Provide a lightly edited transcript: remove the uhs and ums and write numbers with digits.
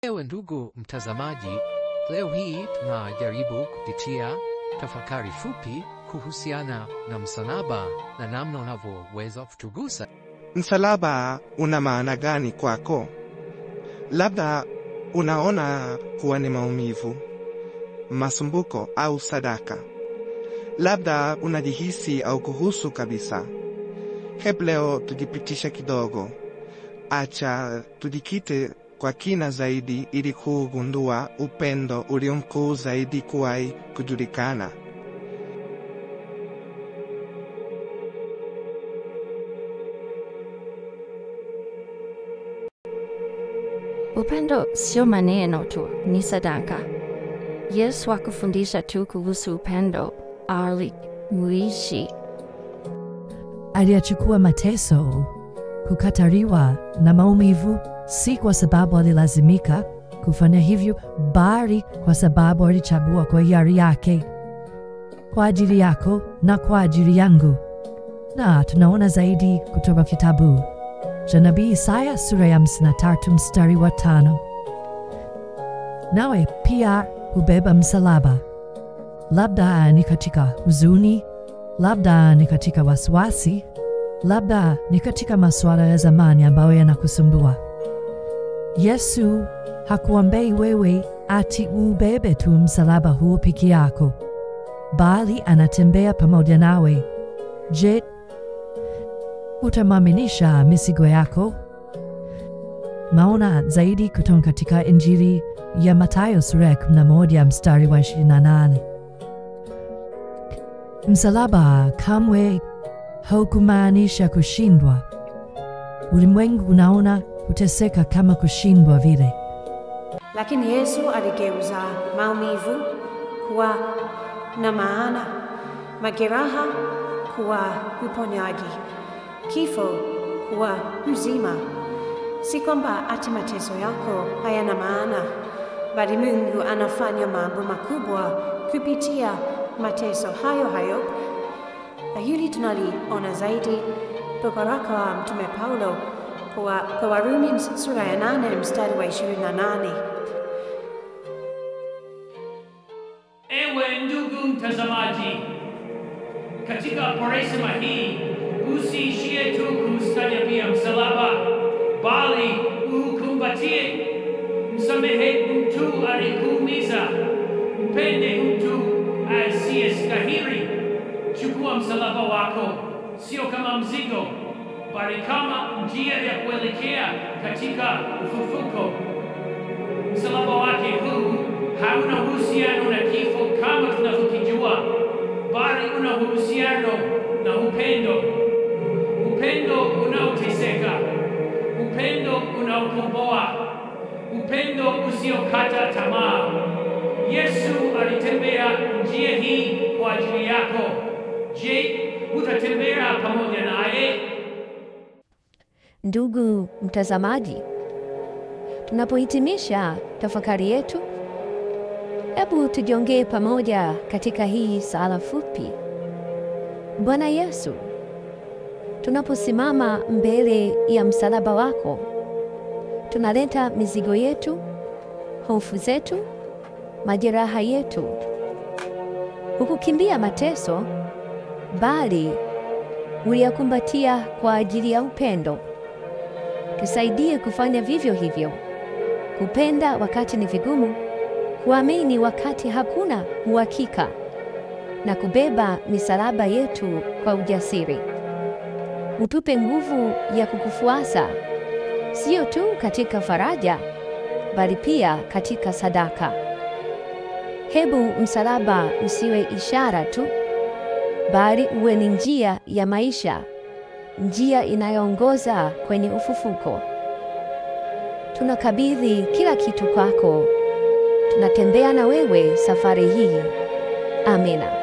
Ewe ndugu mtazamaji, leo hii tunajaribu kupitia tafakari fupi kuhusiana na msalaba na namna unavyoweza kutugusa. Msalaba una maana gani kwako? Labda unaona kuwa ni maumivu, masumbuko au sadaka. Labda unajihisi au kuhusu kabisa. Hebu leo tujipitisha kidogo. Acha tujikite kwa kina zaidi ili kugundua upendo ulio mkuu zaidi kuwahi kujulikana. Upendo sio maneno tu, ni sadaka. Yesu hakufundisha tu kuhusu upendo, alimuishi. Aliachukua mateso, kukataliwa na maumivu, si kwa sababu alilazimika kufanya hivyo, bali kwa sababu alichagua kwa hiari yake, kwa ajili yako na kwa ajili yangu. Na tunaona zaidi kutoka kitabu cha Nabii Isaya sura ya 53 mstari wa 5. Nawe pia hubeba msalaba. Labda ni katika huzuni, labda ni katika wasiwasi, labda ni katika masuala ya zamani ambayo yanakusumbua. Yesu hakuambii wewe ati ubebe tu msalaba huo peke yako, bali anatembea pamoja nawe. Je, utamwaminisha mizigo yako? Maona zaidi kutoka katika Injili ya Mathayo sura ya 11 mstari wa 28. Msalaba kamwe haukumaanisha kushindwa. Ulimwengu unaona kuteseka kama kushindwa vile. Lakini Yesu aligeuza maumivu kuwa na maana, majeraha kuwa uponyaji, kifo kuwa uzima. Si kwamba ati mateso yako hayana maana, bali Mungu anafanya mambo makubwa kupitia mateso hayo. Na hili tunaliona zaidi kwa waraka wa Mtume Paulo kwa Warumi sura ya 8 mstari wa 28. Ewe ndugu mtazamaji, katika parasema hii usiishie tu kumstahimia msalaba, bali ukumbatie. Msamehe mtu aliyekuumiza, mpende mtu asiyestahili. Chukua msalaba wako sio kama mzigo, bali kama njia ya kuelekea katika ufufuko. Msalaba wake huu hauna uhusiano na kifo kama tunavyokijua, bali una uhusiano na upendo. Upendo unaoteseka, upendo unaokomboa, upendo usiokata tamaa. Yesu alitembea njia hii kwa ajili yako. Je, utatembea pamoja naye? Ndugu mtazamaji, tunapohitimisha tafakari yetu, hebu tujiongee pamoja katika hii sala fupi. Bwana Yesu, tunaposimama mbele ya msalaba wako, tunaleta mizigo yetu, hofu zetu, majeraha yetu. Hukukimbia mateso, bali uliyakumbatia kwa ajili ya upendo. Tusaidie kufanya vivyo hivyo, kupenda wakati ni vigumu, kuamini wakati hakuna uhakika, na kubeba misalaba yetu kwa ujasiri. Utupe nguvu ya kukufuasa, sio tu katika faraja, bali pia katika sadaka. Hebu msalaba usiwe ishara tu, bali uwe ni njia ya maisha, njia inayoongoza kwenye ufufuko. Tunakabidhi kila kitu kwako. Tunatembea na wewe safari hii. Amina.